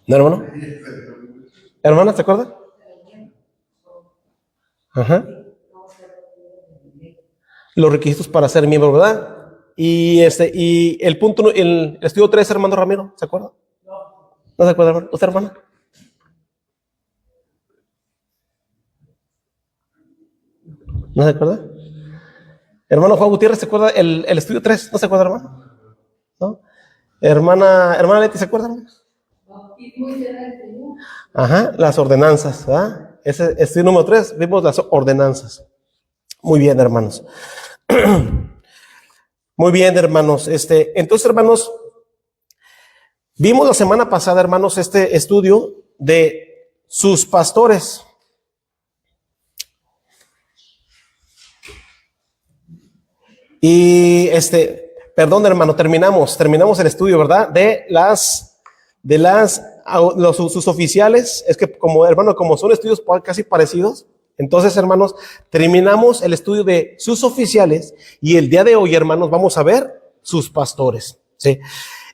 ¿No, hermano? ¿Hermana, se acuerda? Ajá. Los requisitos para ser miembro, ¿verdad? Y el punto, el estudio 3, hermano Ramiro, ¿se acuerda? ¿No se acuerda, hermano? ¿Usted, hermana? ¿No se acuerda? Hermano Juan Gutiérrez, ¿se acuerda el estudio 3? ¿No se acuerda, hermano? ¿No? Hermana Leti, ¿se acuerda, hermano? Ajá, las ordenanzas, ¿verdad? Ese estudio número 3, vimos las ordenanzas. Muy bien, hermanos. Muy bien, hermanos. Entonces, hermanos, vimos la semana pasada, hermanos, este estudio de sus pastores. Y perdón, hermano, terminamos el estudio, ¿verdad? Sus oficiales. Es que como, hermano, como son estudios casi parecidos, entonces, hermanos, terminamos el estudio de sus oficiales y el día de hoy, hermanos, vamos a ver sus pastores, ¿sí?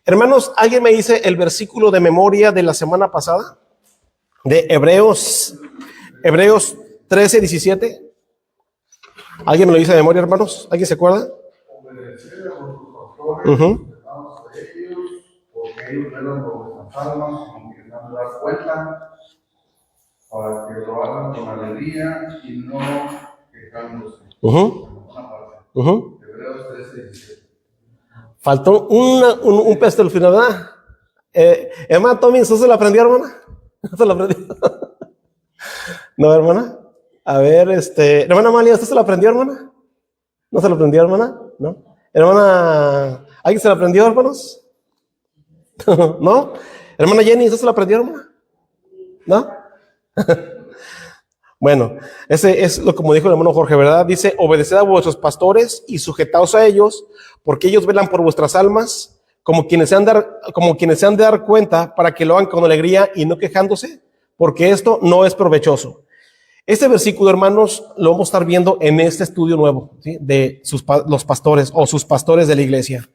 Hermanos, ¿alguien me dice el versículo de memoria de la semana pasada? De Hebreos 13:17. ¿Alguien me lo dice de memoria, hermanos? ¿Alguien se acuerda? Obedecer a vuestros pastores, ordenados de ellos, porque ellos velan por vuestras almas, aunque no se dan cuenta, para que lo hagan con alegría y no quejándose. Una parte. Hebreos 13:17. Faltó un pedazo al final, ¿verdad? Hermana Tommy, ¿eso se lo aprendió, hermana? ¿No se lo aprendió? ¿No, hermana? A ver, hermana Amalia, ¿usted se lo aprendió, hermana? ¿No se lo aprendió, hermana? ¿No? Hermana, ¿alguien se lo aprendió, hermanos? ¿No? Hermana Jenny, ¿usted se lo aprendió, hermana? ¿No? Bueno, ese es lo como dijo el hermano Jorge, ¿verdad? Dice, obedeced a vuestros pastores y sujetaos a ellos, porque ellos velan por vuestras almas, como quienes se han de dar cuenta, para que lo hagan con alegría y no quejándose, porque esto no es provechoso. Este versículo, hermanos, lo vamos a estar viendo en este estudio nuevo, ¿sí? De los pastores o sus pastores de la iglesia.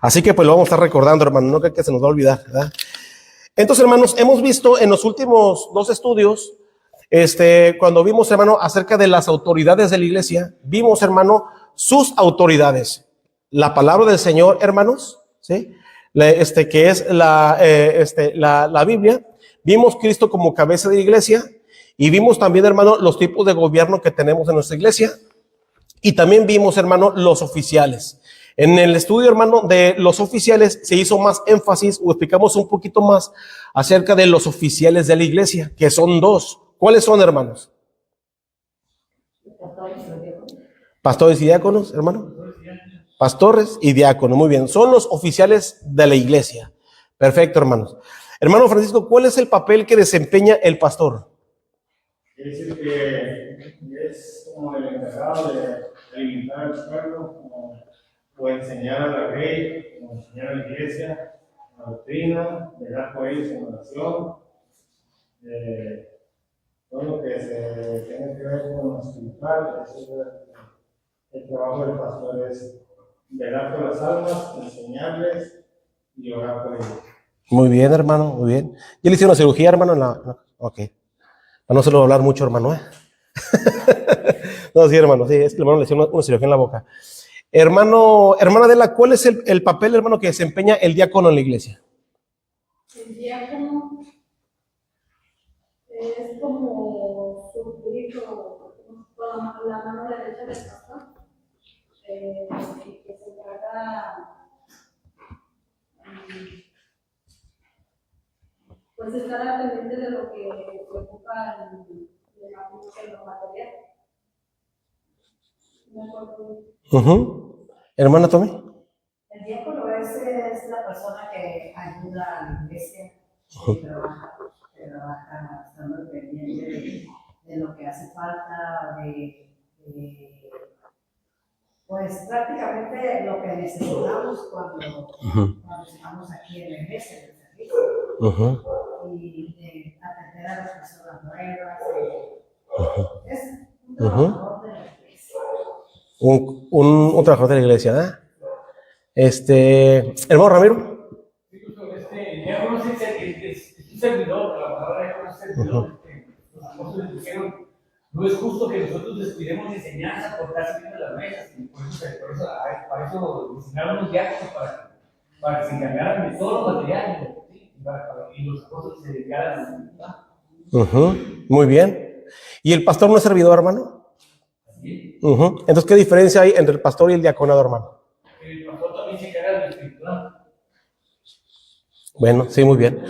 Así que pues lo vamos a estar recordando, hermano, no creo que se nos va a olvidar, ¿verdad? Entonces, hermanos, hemos visto en los últimos 2 estudios, cuando vimos, hermano, acerca de las autoridades de la iglesia, vimos, hermano, sus autoridades. La palabra del Señor, hermanos, ¿sí? Que es la Biblia. Vimos Cristo como cabeza de la iglesia. Y vimos también, hermano, los tipos de gobierno que tenemos en nuestra iglesia. Y también vimos, hermano, los oficiales. En el estudio, hermano, de los oficiales se hizo más énfasis o explicamos un poquito más acerca de los oficiales de la iglesia, que son 2. ¿Cuáles son, hermanos? Pastores y diáconos, hermano. Pastores y diáconos, muy bien. Son los oficiales de la iglesia. Perfecto, hermanos. Hermano Francisco, ¿cuál es el papel que desempeña el pastor? Es decir, que es como el encargado de alimentar al pueblo, o enseñar a la ley, o enseñar a la iglesia, la doctrina, velar por ellos en oración, todo lo que se tiene que ver con lo espiritual. El trabajo del pastor es velar por las almas, enseñarles y orar por ellos. Muy bien, hermano, muy bien. Yo le hice una cirugía, hermano, ok. Para no se lo hablar mucho, hermano, No, sí, hermano, sí, es que el hermano le hizo una cirugía en la boca. Hermana Adela, ¿cuál es el papel, hermano, que desempeña el diácono en la iglesia? El diácono es como suplir con la mano derecha del pastor, que se encarga pues estar al pendiente de lo que preocupa en lo material. Hermana Tommy. El diácono es la persona que ayuda a la iglesia, que trabaja estando pendiente de lo que hace falta, pues prácticamente lo que necesitamos cuando estamos aquí en la iglesia, en el servicio, y de atender a las personas nuevas. Es un trabajador de la iglesia. Un trabajador de la iglesia, ¿verdad? Hermano Ramiro. El diácono es un servidor, la palabra diácono es servidor. Los apóstoles dijeron, no es justo que nosotros descuidemos de enseñanza por estar sirviendo las mesas. Y por eso, para eso designaron los diáconos para que se encargaran de todos los materiales, ¿sí? Y los apóstoles se dedicaran a Muy bien. ¿Y el pastor no es servidor, hermano? ¿sí? Entonces, ¿qué diferencia hay entre el pastor y el diaconado, hermano? El pastor también se encarga del espiritual. Bueno, sí, muy bien.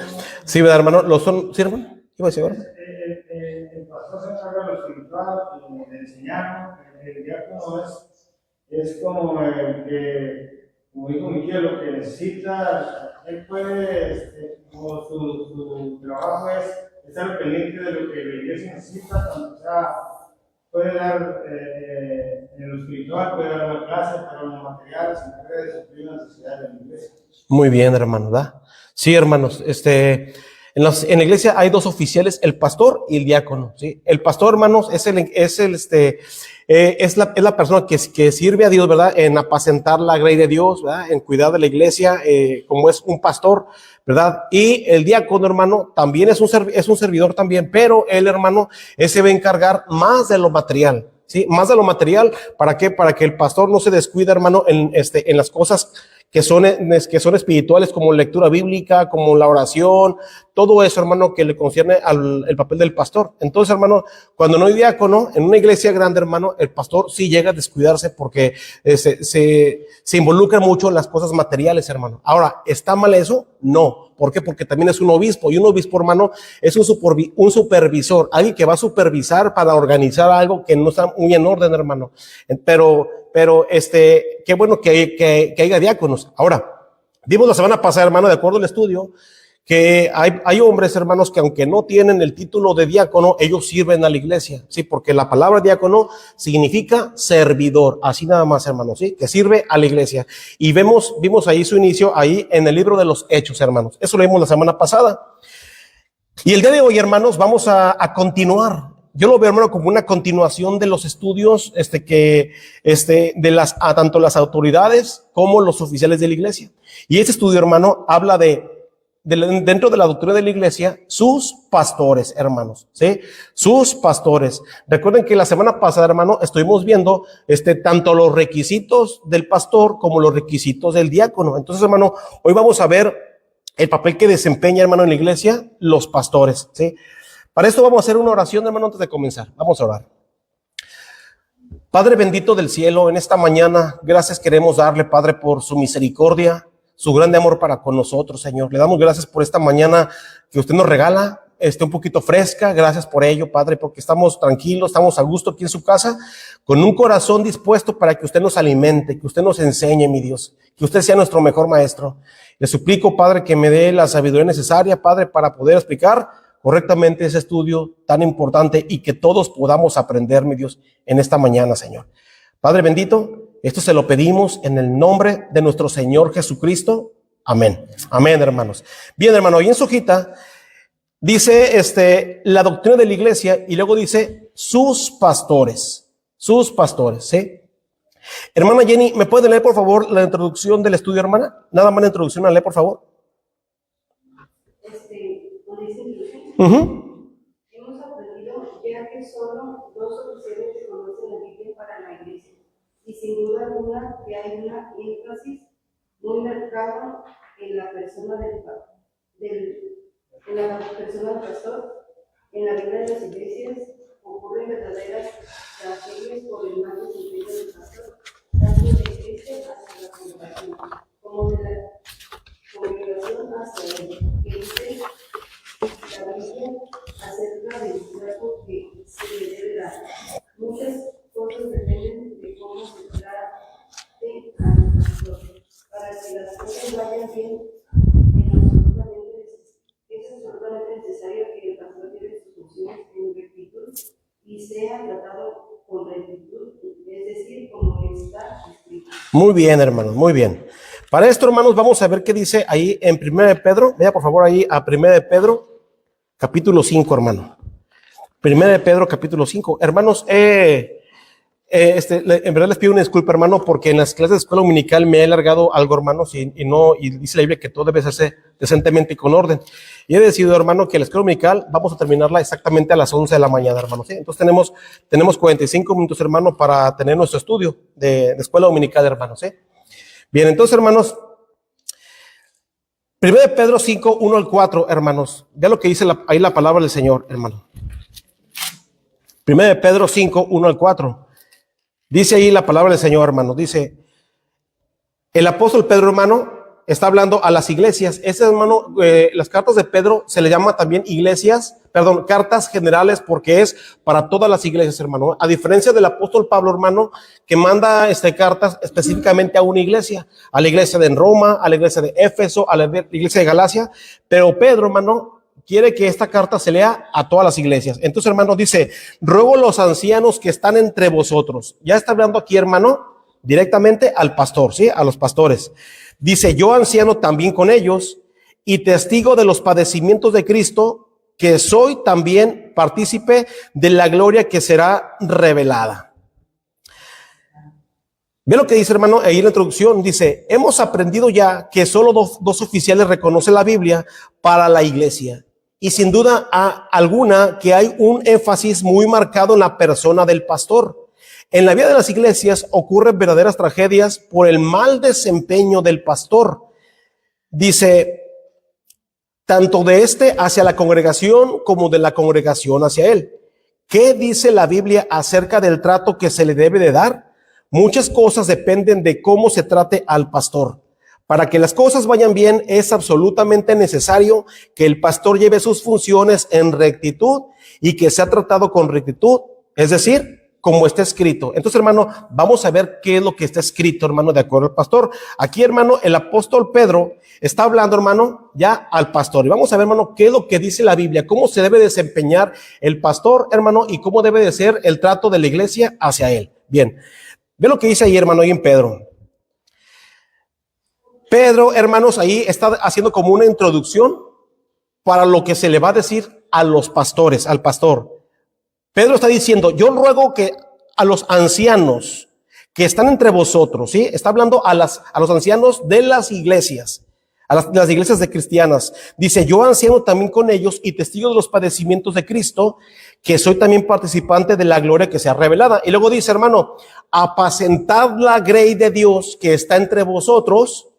Sí, ¿verdad, hermano? ¿Lo son? ¿Sí, hermano? ¿Iba a decir, hermano? El pastor se encarga de lo espiritual, de enseñar. El diácono es como el que, como dijo Miguel, lo que necesita. Él puede, como su trabajo es estar pendiente de lo que la iglesia necesita, o sea, puede dar en lo espiritual, puede dar una clase, puede dar un material, se encarga de suplir las necesidades de la iglesia. Muy bien, hermano, ¿verdad? Sí, hermanos, en la iglesia hay dos oficiales, el pastor y el diácono, ¿sí? El pastor, hermanos, es la persona que sirve a Dios, ¿verdad? En apacentar la grey de Dios, ¿verdad? En cuidar de la iglesia, como es un pastor, ¿verdad? Y el diácono, hermano, también es un servidor también, pero él, hermano, se va a encargar más de lo material, ¿sí? Más de lo material, ¿para qué? Para que el pastor no se descuide, hermano, en las cosas que son espirituales, como lectura bíblica, como la oración, todo eso, hermano, que le concierne el papel del pastor. Entonces, hermano, cuando no hay diácono, en una iglesia grande, hermano, el pastor sí llega a descuidarse porque se involucra mucho en las cosas materiales, hermano. Ahora, ¿está mal eso? No. ¿Por qué? Porque también es un obispo, y un obispo, hermano, es un supervisor, alguien que va a supervisar para organizar algo que no está muy en orden, hermano. Pero qué bueno que haya diáconos. Ahora, vimos la semana pasada, hermano, de acuerdo al estudio, que hay hombres, hermanos, que aunque no tienen el título de diácono, ellos sirven a la iglesia, sí, porque la palabra diácono significa servidor, así nada más, hermanos, sí, que sirve a la iglesia. Y vimos ahí su inicio, ahí en el libro de los Hechos, hermanos. Eso lo vimos la semana pasada. Y el día de hoy, hermanos, vamos a continuar. Yo lo veo, hermano, como una continuación de los estudios de tanto las autoridades como los oficiales de la iglesia. Y este estudio, hermano, habla dentro de la doctrina de la iglesia, sus pastores, hermanos, ¿sí? Sus pastores. Recuerden que la semana pasada, hermano, estuvimos viendo tanto los requisitos del pastor como los requisitos del diácono. Entonces, hermano, hoy vamos a ver el papel que desempeña, hermano, en la iglesia, los pastores, ¿sí? Para esto vamos a hacer una oración, hermano, antes de comenzar. Vamos a orar. Padre bendito del cielo, en esta mañana, gracias queremos darle, Padre, por su misericordia, su grande amor para con nosotros, Señor. Le damos gracias por esta mañana que usted nos regala, un poquito fresca. Gracias por ello, Padre, porque estamos tranquilos, estamos a gusto aquí en su casa, con un corazón dispuesto para que usted nos alimente, que usted nos enseñe, mi Dios, que usted sea nuestro mejor maestro. Le suplico, Padre, que me dé la sabiduría necesaria, Padre, para poder explicar correctamente ese estudio tan importante y que todos podamos aprender, mi Dios, en esta mañana, Señor. Padre bendito, esto se lo pedimos en el nombre de nuestro Señor Jesucristo. Amén. Amén, hermanos. Bien, hermano, y en su hojita dice la doctrina de la iglesia y luego dice sus pastores, ¿sí? Hermana Jenny, ¿me puede leer, por favor, la introducción del estudio, hermana? Nada más la introducción, la lee, por favor. Hemos aprendido ya que solo dos oficiales conocen la Biblia para la iglesia, y sin duda alguna que hay una énfasis muy marcado en la persona del pastor. En la vida de las iglesias ocurren verdaderas tragedias por el mal desempeño del pastor, tanto de la iglesia hacia la congregación, como de la congregación hacia él, que dice la Biblia acerca del trato que se le debe dar. Muchas cosas dependen de cómo se trate al pastor. Para que las cosas vayan bien, es absolutamente necesario que el pastor lleve sus funciones en rectitud y sea tratado con rectitud, es decir, como está escrito. Muy bien, hermanos, muy bien. Para esto, hermanos, vamos a ver qué dice ahí en 1 de Pedro. Vaya, por favor, ahí a 1 de Pedro, capítulo 5, hermano. 1 de Pedro, capítulo 5. Hermanos, En verdad les pido una disculpa, hermano, porque en las clases de escuela dominical me he alargado algo, hermanos, y dice la Biblia que todo debe hacerse decentemente y con orden. Y he decidido, hermano, que la escuela dominical vamos a terminarla exactamente a las 11 de la mañana, hermano. ¿Sí? Entonces tenemos 45 minutos, hermano, para tener nuestro estudio de escuela dominical, hermanos. ¿Sí? Bien, entonces, hermanos, 1 Pedro 5, 1 al 4, hermanos. Vea lo que dice ahí la palabra del Señor, hermano. 1 Pedro 5, 1 al 4. Dice ahí la palabra del Señor, hermano. Dice, el apóstol Pedro, hermano, está hablando a las iglesias. Hermano, las cartas de Pedro se le llama también cartas generales, porque es para todas las iglesias, hermano. A diferencia del apóstol Pablo, hermano, que manda cartas específicamente a una iglesia, a la iglesia de Roma, a la iglesia de Éfeso, a la iglesia de Galacia. Pero Pedro, hermano, quiere que esta carta se lea a todas las iglesias. Entonces, hermano, dice, ruego a los ancianos que están entre vosotros. Ya está hablando aquí, hermano, directamente al pastor, ¿sí? A los pastores. Dice, yo anciano también con ellos y testigo de los padecimientos de Cristo, que soy también partícipe de la gloria que será revelada. Ve lo que dice, hermano, ahí en la introducción, dice, hemos aprendido ya que solo dos oficiales reconocen la Biblia para la iglesia. Y sin duda alguna que hay un énfasis muy marcado en la persona del pastor. En la vida de las iglesias ocurren verdaderas tragedias por el mal desempeño del pastor. Dice, tanto de hacia la congregación como de la congregación hacia él. ¿Qué dice la Biblia acerca del trato que se le debe de dar? Muchas cosas dependen de cómo se trate al pastor. Para que las cosas vayan bien, es absolutamente necesario que el pastor lleve sus funciones en rectitud y que sea tratado con rectitud, es decir, como está escrito. Entonces, hermano, vamos a ver qué es lo que está escrito, hermano, de acuerdo al pastor. Aquí, hermano, el apóstol Pedro está hablando, hermano, ya al pastor. Y vamos a ver, hermano, qué es lo que dice la Biblia, cómo se debe desempeñar el pastor, hermano, y cómo debe de ser el trato de la iglesia hacia él. Bien, ve lo que dice ahí, hermano, ahí en Pedro. Pedro, hermanos, ahí está haciendo como una introducción para lo que se le va a decir a los pastores, al pastor. Pedro está diciendo, yo ruego que a los ancianos que están entre vosotros, ¿sí? Está hablando a los ancianos de las iglesias, a las iglesias de cristianas. Dice, yo anciano también con ellos y testigo de los padecimientos de Cristo, que soy también participante de la gloria que sea revelada. Y luego dice, hermano, apacentad la grey de Dios que está entre vosotros,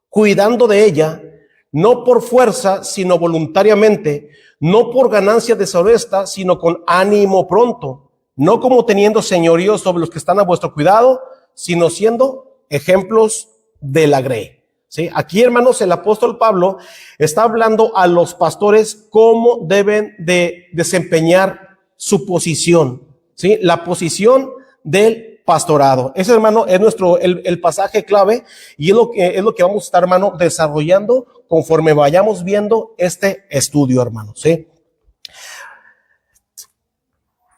cuidando de ella, no por fuerza, sino voluntariamente, no por ganancia deshonesta, sino con ánimo pronto, no como teniendo señorío sobre los que están a vuestro cuidado, sino siendo ejemplos de la grey. ¿Sí? Aquí, hermanos, el apóstol Pablo está hablando a los pastores cómo deben de desempeñar su posición, ¿sí? La posición del pastorado. Ese, hermano, es el pasaje clave y es lo que vamos a estar, hermano, desarrollando conforme vayamos viendo este estudio, hermano, ¿sí?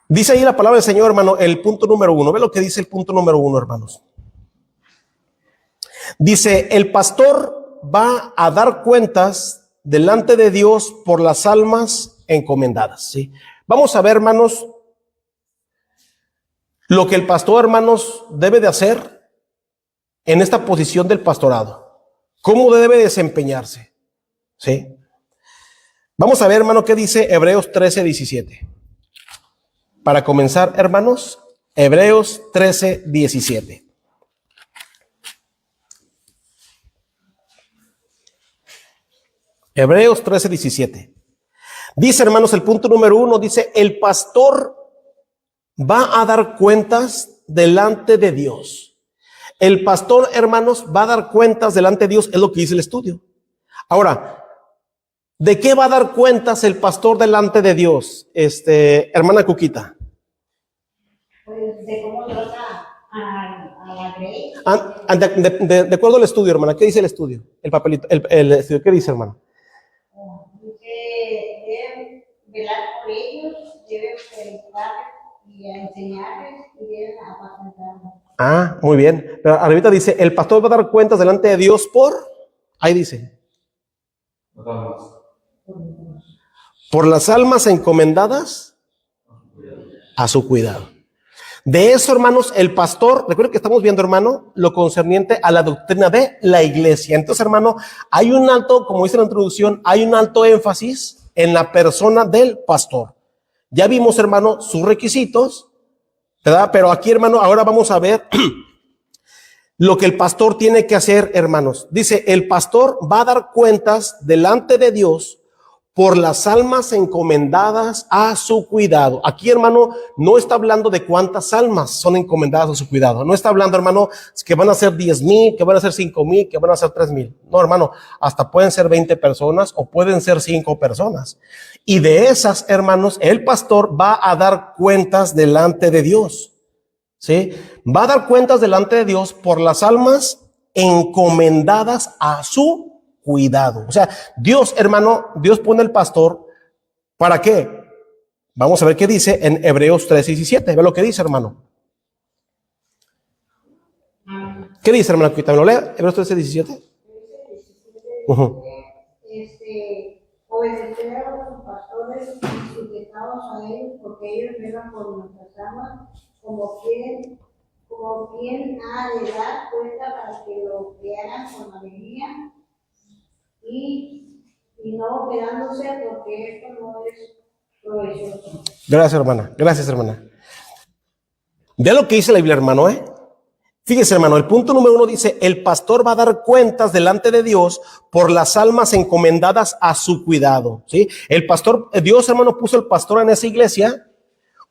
Dice ahí la palabra del Señor, hermano, el punto número 1. Ve lo que dice el punto número 1, hermanos. Dice, el pastor va a dar cuentas delante de Dios por las almas encomendadas, ¿sí? Vamos a ver, hermanos, lo que el pastor, hermanos, debe de hacer en esta posición del pastorado. ¿Cómo debe desempeñarse? ¿Sí? Vamos a ver, hermano, qué dice Hebreos 13:17. Para comenzar, hermanos, Hebreos 13:17. Hebreos 13:17. Dice, hermanos, el punto número 1, dice, el pastor va a dar cuentas delante de Dios. El pastor, hermanos, va a dar cuentas delante de Dios, es lo que dice el estudio. Ahora, ¿de qué va a dar cuentas el pastor delante de Dios? Hermana Cuquita. Pues de cómo trata a la grey. De acuerdo al estudio, hermana, ¿qué dice el estudio? El papelito, el estudio, ¿qué dice, hermana? Dice, deben velar por ellos, deben predicar y enseñarles y deben apacentarlos. Muy bien. Pero arribita dice, el pastor va a dar cuentas delante de Dios ahí dice, por las almas encomendadas a su cuidado. De eso, hermanos, el pastor, recuerden que estamos viendo, hermano, lo concerniente a la doctrina de la iglesia. Entonces, hermano, hay un alto, como dice la introducción, hay un alto énfasis en la persona del pastor. Ya vimos, hermano, sus requisitos, ¿verdad? Pero aquí, hermano, ahora vamos a ver lo que el pastor tiene que hacer, hermanos. Dice, el pastor va a dar cuentas delante de Dios por las almas encomendadas a su cuidado. Aquí, hermano, no está hablando de cuántas almas son encomendadas a su cuidado. No está hablando, hermano, que van a ser 10,000, que van a ser 5,000, que van a ser 3,000. No, hermano, hasta pueden ser 20 personas o pueden ser 5 personas. Y de esas, hermanos, el pastor va a dar cuentas delante de Dios. ¿Sí? Va a dar cuentas delante de Dios por las almas encomendadas a su cuidado. O sea, Dios, hermano, Dios pone el pastor, ¿para qué? Vamos a ver qué dice en Hebreos 3:17. Ve lo que dice, hermano. ¿Qué dice, hermano? Aquí también lo lea. Hebreos 13:17. Obedecer a los pastores y sujetados a ellos, porque ellos velan por nuestras almas, como quien ha de dar cuenta para que lo que hagan con alegría y no quedándose, porque esto no es provechoso. Gracias, hermana. Gracias, hermana. Ve lo que dice la Biblia, hermano, Fíjese, hermano, el punto número 1 dice, el pastor va a dar cuentas delante de Dios por las almas encomendadas a su cuidado, ¿sí? El pastor, Dios, hermano, puso el pastor en esa iglesia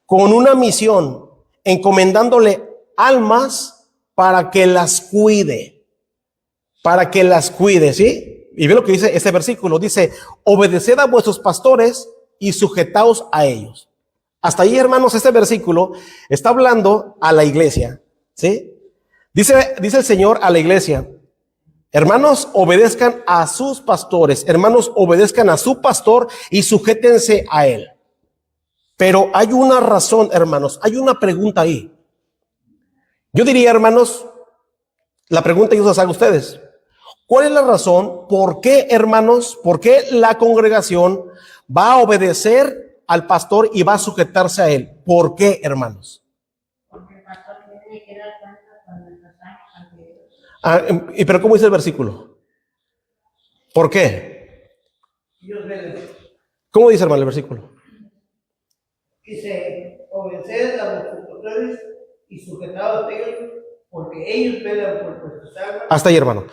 con una misión, encomendándole almas para que las cuide, ¿sí? Y ve lo que dice este versículo, dice, obedeced a vuestros pastores y sujetaos a ellos. Hasta ahí, hermanos, este versículo está hablando a la iglesia, ¿sí? Dice el Señor a la iglesia, hermanos, obedezcan a sus pastores, hermanos, obedezcan a su pastor y sujétense a él. Pero hay una razón, hermanos, hay una pregunta ahí. Yo diría, hermanos, la pregunta yo se las hago a ustedes. ¿Cuál es la razón? ¿Por qué, hermanos? ¿Por qué la congregación va a obedecer al pastor y va a sujetarse a él? ¿Por qué, hermanos? Porque el pastor tiene que dar cuenta cuando empezamos ante Dios. ¿Pero cómo dice el versículo? ¿Por qué? Ellos velan. ¿Cómo dice, hermano, el versículo? Dice, obedeced a vuestros pastores y sujetados a ellos, porque ellos velan por vuestras almas. Hasta ahí, hermano.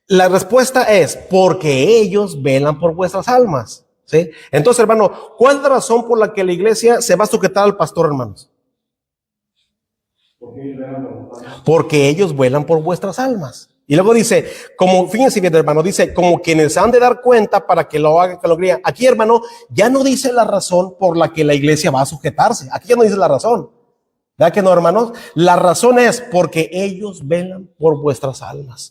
La respuesta es porque ellos velan por vuestras almas, ¿sí? Entonces, hermano, ¿cuál es la razón por la que la iglesia se va a sujetar al pastor, hermanos? Porque ellos velan por vuestras almas. Y luego dice, como, fíjense bien, hermano, dice, como quienes han de dar cuenta para que lo hagan con alegría. Aquí, hermano, ya no dice la razón por la que la iglesia va a sujetarse. Aquí ya no dice la razón. ¿Verdad que no, hermanos? La razón es porque ellos velan por vuestras almas.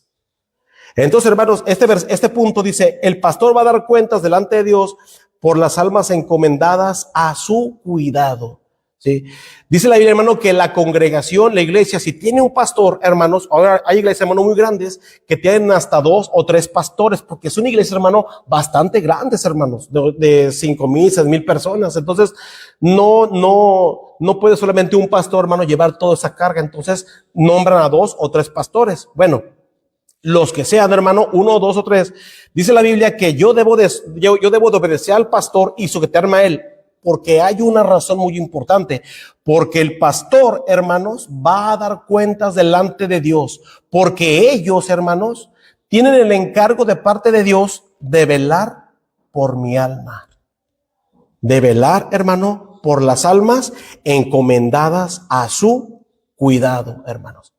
Entonces, hermanos, este punto dice, el pastor va a dar cuentas delante de Dios por las almas encomendadas a su cuidado, ¿sí? Dice la Biblia, hermano, que la congregación, la iglesia, si tiene un pastor, hermanos, ahora hay iglesias, hermano, muy grandes que tienen hasta 2 o 3 pastores, porque son iglesias, hermano, bastante grandes, hermanos, de 5,000, 6,000 personas. Entonces, no puede solamente un pastor, hermano, llevar toda esa carga. Entonces, nombran a 2 o 3 pastores. Bueno, los que sean, hermano, 1, 2 o 3, dice la Biblia que yo debo de obedecer al pastor y sujetarme a él, porque hay una razón muy importante, porque el pastor, hermanos, va a dar cuentas delante de Dios, porque ellos, hermanos, tienen el encargo de parte de Dios de velar por mi alma, de velar, hermano, por las almas encomendadas a su cuidado, hermanos.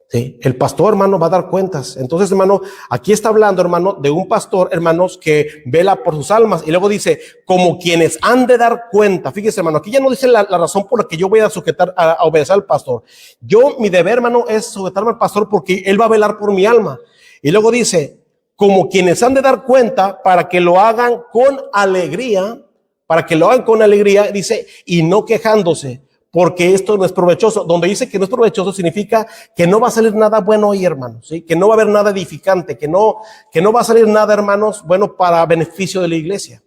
¿Sí? El pastor, hermano, va a dar cuentas. Entonces, hermano, aquí está hablando, hermano, de un pastor, hermanos, que vela por sus almas. Y luego dice, como quienes han de dar cuenta. Fíjese, hermano, aquí ya no dice la razón por la que yo voy a a obedecer al pastor. Mi deber, hermano, es sujetarme al pastor porque él va a velar por mi alma. Y luego dice, como quienes han de dar cuenta para que lo hagan con alegría, dice, y no quejándose, porque esto no es provechoso. Donde dice que no es provechoso significa que no va a salir nada bueno ahí, hermanos, ¿sí? Que no va a haber nada edificante, que no va a salir nada, hermanos, bueno para beneficio de la iglesia,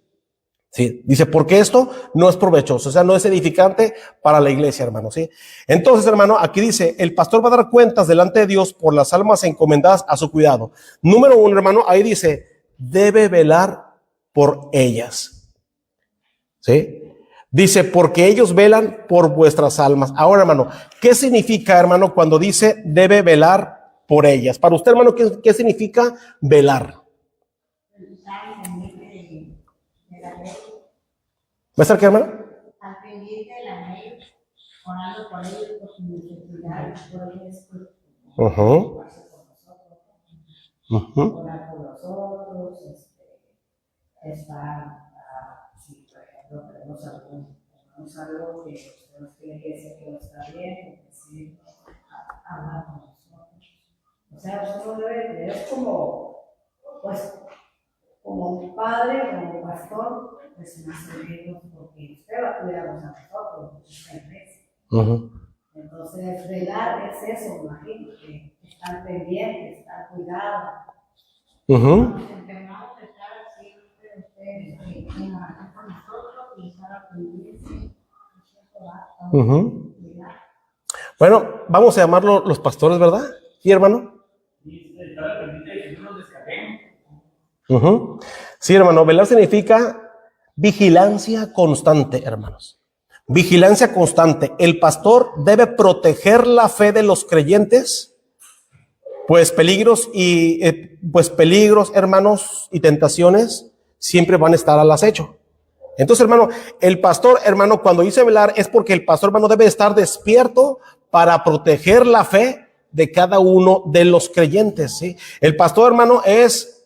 Sí, dice, porque esto no es provechoso, o sea, no es edificante para la iglesia, hermano, ¿sí? Entonces, hermano, aquí dice, el pastor va a dar cuentas delante de Dios por las almas encomendadas a su cuidado. Número 1, hermano, ahí dice, debe velar por ellas, ¿sí? Dice, porque ellos velan por vuestras almas. Ahora, hermano, ¿qué significa, hermano, cuando dice debe velar por ellas? Para usted, hermano, ¿qué significa velar? ¿Va a estar qué, hermano? Al pendiente de la ley, orando por ellos, por su necesidad, por ellos, orar por nosotros, estar, si por ejemplo tenemos algo que tenemos que decir que no está bien, decir, hablar con nosotros. O sea, nosotros debe es como, pues, como un padre, como un pastor, pues más o menos, porque usted va a cuidarnos a nosotros, Entonces, velar es eso, imagino, que estar pendientes, estar cuidado. Intentamos estar siempre ustedes en oración con nosotros y estar pendientes. Bueno, vamos a llamarlo los pastores, ¿verdad? ¿Sí, hermano? Sí, hermano, velar significa vigilancia constante, hermanos. Vigilancia constante. El pastor debe proteger la fe de los creyentes, pues peligros, hermanos, y tentaciones siempre van a estar al acecho. Entonces, hermano, el pastor, hermano, cuando dice velar es porque el pastor, hermano, debe estar despierto para proteger la fe de cada uno de los creyentes, ¿sí? El pastor, hermano, es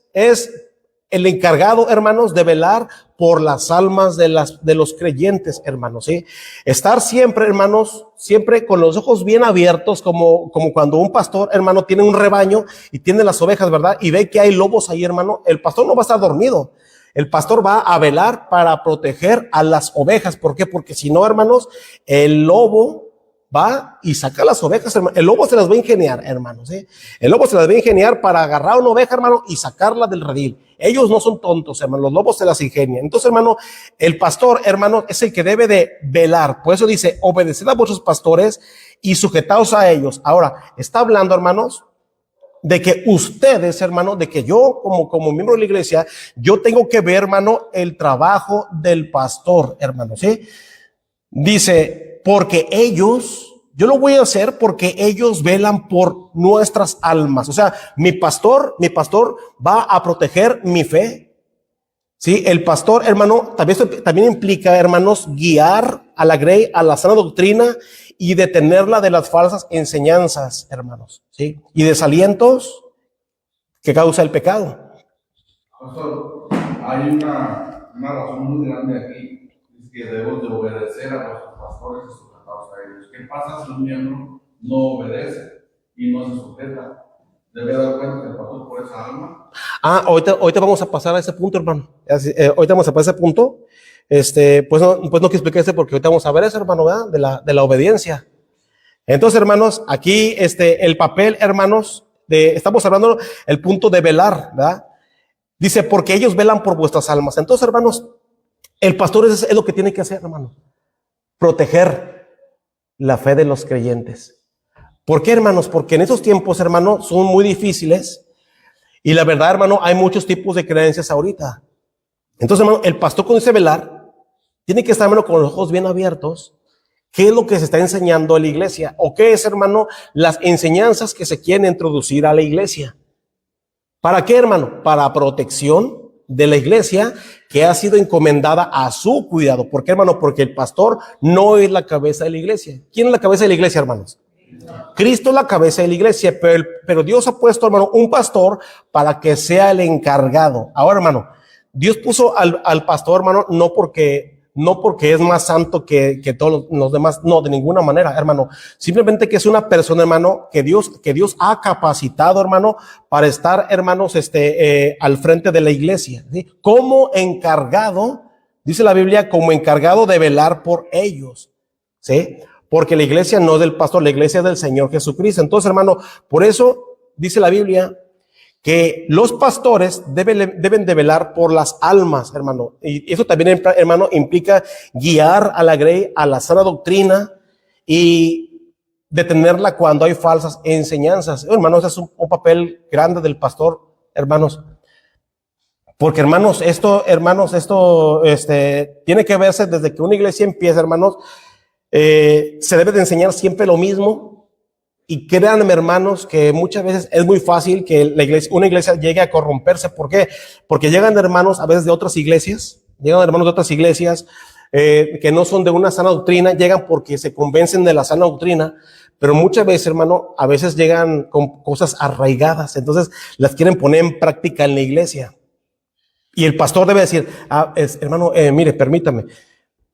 el encargado, hermanos, de velar por las almas de los creyentes, hermanos, ¿sí? Estar siempre, hermanos, siempre con los ojos bien abiertos, como cuando un pastor, hermano, tiene un rebaño y tiene las ovejas, ¿verdad? Y ve que hay lobos ahí, hermano. El pastor no va a estar dormido. El pastor va a velar para proteger a las ovejas. ¿Por qué? Porque si no, hermanos, el lobo va y saca las ovejas, hermano. El lobo se las va a ingeniar, hermanos, ¿sí? El lobo se las va a ingeniar para agarrar una oveja, hermano, y sacarla del redil. Ellos no son tontos, hermano. Los lobos se las ingenian. Entonces, hermano, el pastor, hermano, es el que debe de velar. Por eso dice, obedeced a vuestros pastores y sujetaos a ellos. Ahora, está hablando, hermanos, de que ustedes, hermano, de que yo como miembro de la iglesia, yo tengo que ver, hermano, el trabajo del pastor, hermano, ¿sí? Dice, porque ellos, yo lo voy a hacer porque ellos velan por nuestras almas. O sea, mi pastor va a proteger mi fe. Sí, el pastor, hermano, también implica, hermanos, guiar a la grey a la sana doctrina y detenerla de las falsas enseñanzas, hermanos, ¿sí? Y desalientos que causa el pecado. Pastor, hay una razón muy grande aquí, es que debemos de obedecer a nuestros pastores y sujetados a ellos. ¿Qué pasa si un miembro no obedece y no se sujeta? ¿Debe dar cuenta del pastor por esa alma? Ahorita vamos a pasar a ese punto, hermano. Ahorita vamos a pasar a ese punto. Pues no quiero explicar porque ahorita vamos a ver eso, hermano, ¿verdad? De la obediencia. Entonces, hermanos, aquí el papel, hermanos, estamos hablando el punto de velar, ¿verdad? Dice, porque ellos velan por vuestras almas. Entonces, hermanos, el pastor es lo que tiene que hacer, hermano. Proteger la fe de los creyentes. ¿Por qué, hermanos? Porque en esos tiempos, hermano, son muy difíciles. Y la verdad, hermano, hay muchos tipos de creencias ahorita. Entonces, hermano, el pastor cuando dice velar, tiene que estar, hermano, con los ojos bien abiertos. ¿Qué es lo que se está enseñando en la iglesia? ¿O qué es, hermano, las enseñanzas que se quieren introducir a la iglesia? ¿Para qué, hermano? Para protección de la iglesia que ha sido encomendada a su cuidado. ¿Por qué, hermano? Porque el pastor no es la cabeza de la iglesia. ¿Quién es la cabeza de la iglesia, hermanos? Cristo es la cabeza de la iglesia, pero Dios ha puesto, hermano, un pastor para que sea el encargado. Ahora, hermano, Dios puso al pastor, hermano, no porque es más santo que todos los demás, no, de ninguna manera, hermano. Simplemente que es una persona, hermano, que Dios ha capacitado, hermano, para estar, hermanos, al frente de la iglesia, ¿sí? Como encargado, dice la Biblia, como encargado de velar por ellos, ¿sí? Porque la iglesia no es del pastor, la iglesia es del Señor Jesucristo. Entonces, hermano, por eso dice la Biblia que los pastores deben de velar por las almas, hermano. Y eso también, hermano, implica guiar a la grey a la sana doctrina y detenerla cuando hay falsas enseñanzas. Hermanos, ese es un papel grande del pastor, hermanos. Porque, hermanos, esto tiene que verse desde que una iglesia empieza, hermanos. Se debe de enseñar siempre lo mismo. Y créanme, hermanos, que muchas veces es muy fácil que una iglesia llegue a corromperse. ¿Por qué? Porque llegan hermanos a veces de otras iglesias, que no son de una sana doctrina, llegan porque se convencen de la sana doctrina, pero muchas veces, hermano, a veces llegan con cosas arraigadas, entonces las quieren poner en práctica en la iglesia. Y el pastor debe decir, hermano, mire, permítame.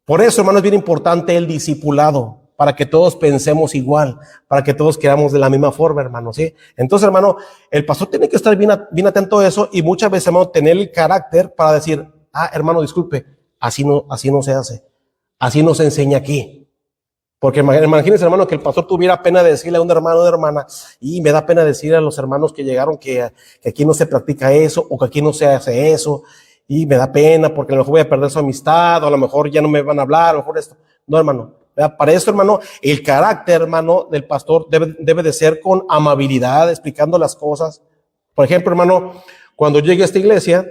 Por eso, hermano, es bien importante el discipulado, para que todos pensemos igual, para que todos quedamos de la misma forma, hermano, ¿sí? Entonces, hermano, el pastor tiene que estar bien atento a eso y muchas veces, hermano, tener el carácter para decir, hermano, disculpe, así no se hace, así no se enseña aquí. Porque imagínense, hermano, que el pastor tuviera pena de decirle a un hermano o una hermana, y me da pena decirle a los hermanos que llegaron que aquí no se practica eso, o que aquí no se hace eso, y me da pena porque a lo mejor voy a perder su amistad, o a lo mejor ya no me van a hablar, a lo mejor esto. No, hermano. Para eso, hermano, el carácter, hermano, del pastor debe de ser con amabilidad, explicando las cosas. Por ejemplo, hermano, cuando llegué a esta iglesia,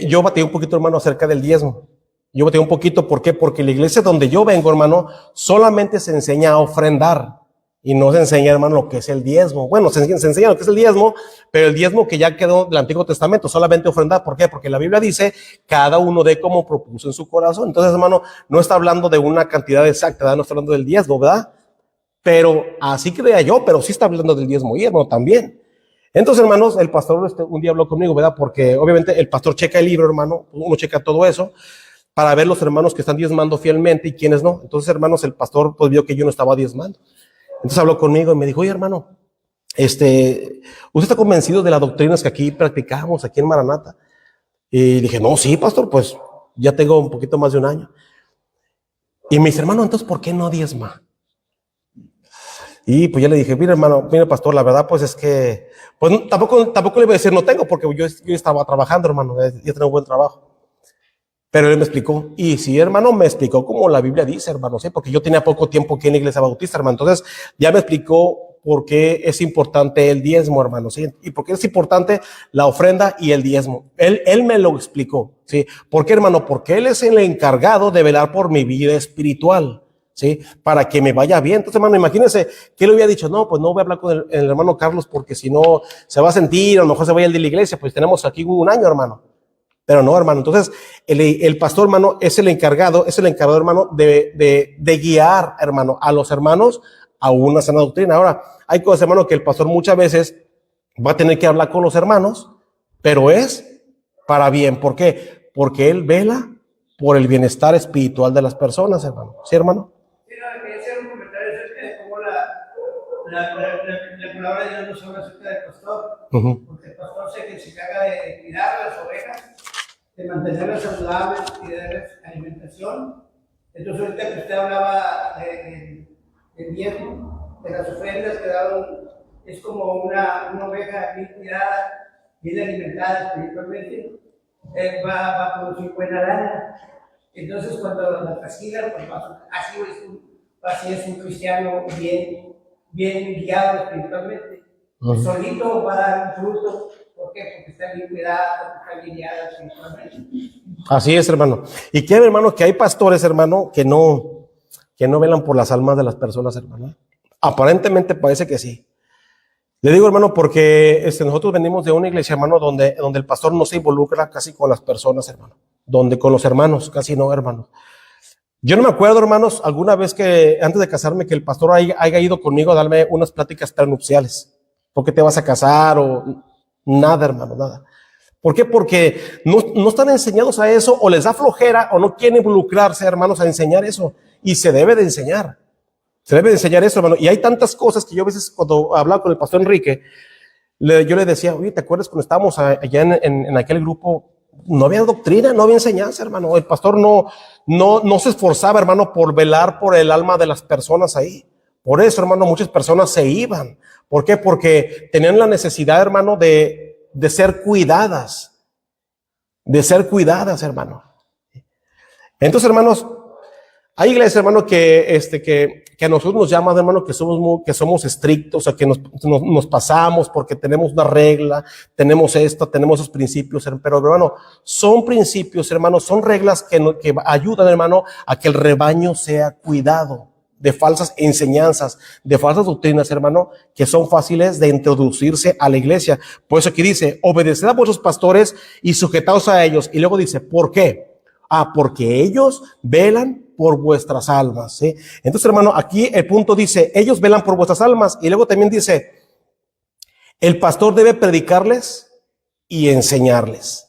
yo batí un poquito, hermano, acerca del diezmo. Yo batí un poquito, ¿por qué? Porque la iglesia donde yo vengo, hermano, solamente se enseña a ofrendar. Y no se enseña, hermano, lo que es el diezmo. Bueno, se enseña lo que es el diezmo, pero el diezmo que ya quedó del Antiguo Testamento, solamente ofrendar. ¿Por qué? Porque la Biblia dice, cada uno dé como propuso en su corazón. Entonces, hermano, no está hablando de una cantidad exacta, ¿verdad? No está hablando del diezmo, ¿verdad? Pero así creía yo, pero sí está hablando del diezmo y hermano también. Entonces, hermanos, el pastor un día habló conmigo, ¿verdad? Porque obviamente el pastor checa el libro, hermano, uno checa todo eso, para ver los hermanos que están diezmando fielmente y quienes no. Entonces, hermanos, el pastor pues vio que yo no estaba diezmando. Entonces habló conmigo y me dijo, oye, hermano, ¿usted está convencido de las doctrinas que aquí practicamos, aquí en Maranata? Y dije, no, sí, pastor, pues ya tengo un poquito más de un año. Y me dice, hermano, entonces, ¿por qué no diezma? Y pues ya le dije, mira, hermano, mira, pastor, la verdad, pues es que, pues tampoco le voy a decir no tengo, porque yo estaba trabajando, hermano, yo tengo un buen trabajo. Pero él me explicó, y sí, hermano, me explicó como la Biblia dice, hermano, ¿sí? Porque yo tenía poco tiempo aquí en la iglesia bautista, hermano. Entonces, ya me explicó por qué es importante el diezmo, hermano, ¿sí? Y por qué es importante la ofrenda y el diezmo. Él me lo explicó, ¿sí? ¿Por qué, hermano? Porque él es el encargado de velar por mi vida espiritual, ¿sí? Para que me vaya bien. Entonces, hermano, imagínense que él hubiera dicho, no, pues no voy a hablar con el hermano Carlos porque si no se va a sentir, a lo mejor se vaya el de la iglesia, pues tenemos aquí un año, hermano. Pero no, hermano. Entonces, el pastor, hermano, es el encargado, hermano, de guiar, hermano, a los hermanos a una sana doctrina. Ahora, hay cosas, hermano, que el pastor muchas veces va a tener que hablar con los hermanos, pero es para bien. ¿Por qué? Porque él vela por el bienestar espiritual de las personas, hermano. ¿Sí, hermano? Sí, no, quería hacer un comentario acerca de cómo la palabra de Dios nos habla acerca del pastor. Porque el pastor sé que se encarga de cuidar a las ovejas, de mantenerlas saludables y de darles alimentación. Entonces, ahorita que usted hablaba del diezmo, de las ofrendas que daban, es como una oveja bien cuidada, bien alimentada espiritualmente, va a producir buena lana. Entonces, cuando la trasquilan, pues así es un cristiano bien guiado espiritualmente. Solito va a dar un fruto. ¿Por qué? Porque está bien cuidada, porque está bien guiada espiritualmente. Así es, hermano. Y que, hermano, que hay pastores, hermano, que no velan por las almas de las personas, hermano. Aparentemente parece que sí. Le digo, hermano, porque nosotros venimos de una iglesia, hermano, donde el pastor no se involucra casi con las personas, hermano. Donde con los hermanos, casi no, hermano. Yo no me acuerdo, hermanos, alguna vez que antes de casarme, que el pastor haya ido conmigo a darme unas pláticas prenupciales. ¿Por qué te vas a casar? O nada, hermano, nada. ¿Por qué? Porque no están enseñados a eso, o les da flojera, o no quieren involucrarse, hermanos, a enseñar eso. Y se debe de enseñar. Se debe de enseñar eso, hermano. Y hay tantas cosas que yo a veces, cuando hablaba con el pastor Enrique, yo le decía, oye, ¿te acuerdas cuando estábamos allá en aquel grupo? No había doctrina, no había enseñanza, hermano. El pastor no se esforzaba, hermano, por velar por el alma de las personas ahí. Por eso, hermano, muchas personas se iban. ¿Por qué? Porque tenían la necesidad, hermano, de ser cuidadas. De ser cuidadas, hermano. Entonces, hermanos, hay iglesias, hermano, que a nosotros nos llaman, hermano, que somos estrictos, o sea, que nos pasamos porque tenemos una regla, tenemos esos principios, pero, hermano, son principios, hermano, son reglas que ayudan, hermano, a que el rebaño sea cuidado de falsas enseñanzas, de falsas doctrinas, hermano, que son fáciles de introducirse a la iglesia. Por eso aquí dice, obedeced a vuestros pastores y sujetaos a ellos. Y luego dice, ¿por qué? Porque ellos velan por vuestras almas, ¿sí? Entonces, hermano, aquí el punto dice, ellos velan por vuestras almas. Y luego también dice, el pastor debe predicarles y enseñarles.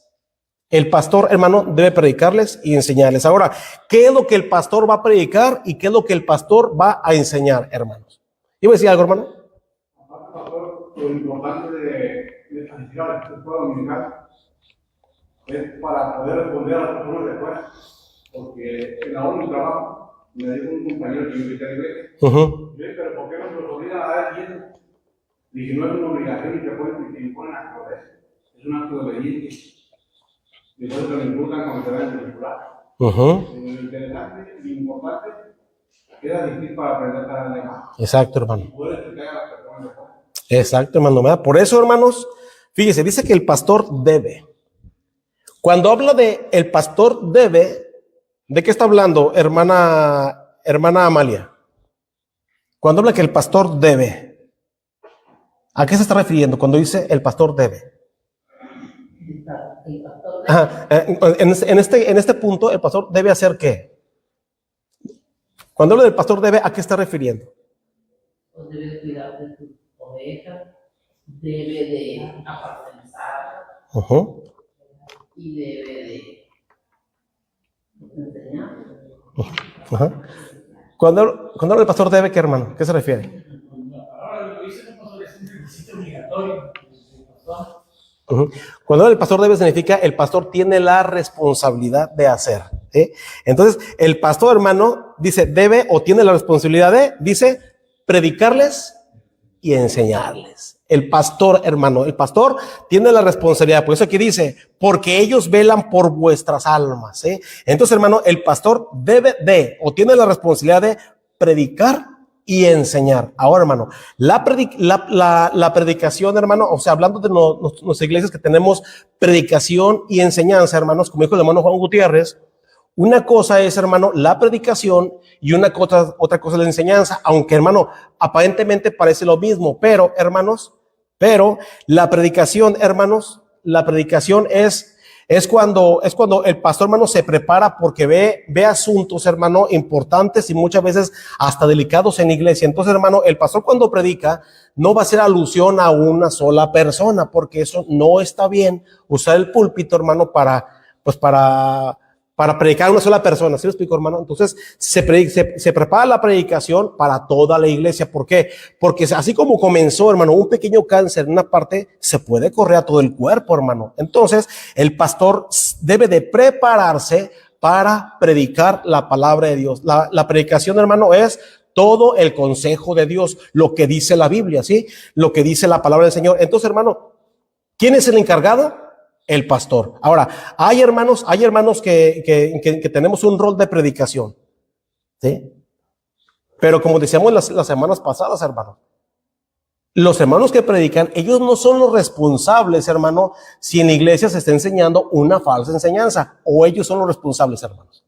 El pastor, hermano, debe predicarles y enseñarles. Ahora, ¿qué es lo que el pastor va a predicar y qué es lo que el pastor va a enseñar, hermanos? ¿Iba a decir algo, hermano? Aparte, pastor, lo importante de planificar el pueblo dominical es para poder responder a las personas de afuera. Porque en la hora de mi trabajo me dijo un compañero que me invité a la iglesia. Yo dije, pero ¿por qué no se nos obligan a dar diezmo? Dije, no es una obligación y que imponen a correr. Es un acto de obediencia. Y por eso me inculcan cuando se va a manipular. Lo interesante y importante era difícil para aprender cada vez más. Exacto, hermano. Y poder explicar a las personas de afuera. Exacto, hermano, ¿verdad? Por eso, hermanos, fíjese, dice que el pastor debe. Cuando habla de el pastor debe, ¿de qué está hablando, hermana Amalia? Cuando habla que el pastor debe, ¿a qué se está refiriendo cuando dice el pastor debe? Ajá. En este punto, el pastor debe hacer ¿qué? Cuando habla del pastor debe, ¿a qué está refiriendo? Pues debe cuidar de tus ovejas, debe de apacentar y debe de enseñar. Cuando habla del pastor debe, ¿qué, hermano? ¿Qué se refiere? Ahora lo que dice el pastor es un requisito obligatorio. Cuando el pastor debe significa el pastor tiene la responsabilidad de hacer, ¿sí? Entonces el pastor, hermano, dice debe o tiene la responsabilidad de, dice, predicarles y enseñarles. El pastor, hermano, el pastor tiene la responsabilidad. Por eso aquí dice, porque ellos velan por vuestras almas, ¿sí? Entonces, hermano, el pastor debe de o tiene la responsabilidad de predicar y enseñar. Ahora, hermano, la predicación, hermano, o sea, hablando de nuestras iglesias que tenemos predicación y enseñanza, hermanos, como dijo el hermano Juan Gutiérrez, una cosa es, hermano, la predicación y otra cosa es la enseñanza, aunque, hermano, aparentemente parece lo mismo, pero, hermanos, la predicación, hermanos, la predicación es cuando el pastor, hermano, se prepara porque ve asuntos, hermano, importantes y muchas veces hasta delicados en la iglesia. Entonces, hermano, el pastor cuando predica no va a hacer alusión a una sola persona, porque eso no está bien, usar el púlpito, hermano, para predicar a una sola persona. ¿Sí me explico, hermano? Entonces se prepara la predicación para toda la iglesia. ¿Por qué? Porque así como comenzó, hermano, un pequeño cáncer en una parte, se puede correr a todo el cuerpo, hermano. Entonces el pastor debe de prepararse para predicar la palabra de Dios. La predicación, hermano, es todo el consejo de Dios, lo que dice la Biblia, ¿sí? Lo que dice la palabra del Señor. Entonces, hermano, ¿quién es el encargado? El pastor. Ahora, hay hermanos que tenemos un rol de predicación, ¿sí? Pero como decíamos las semanas pasadas, hermano, los hermanos que predican, ellos no son los responsables, hermano, si en la iglesia se está enseñando una falsa enseñanza, o ellos son los responsables, hermanos.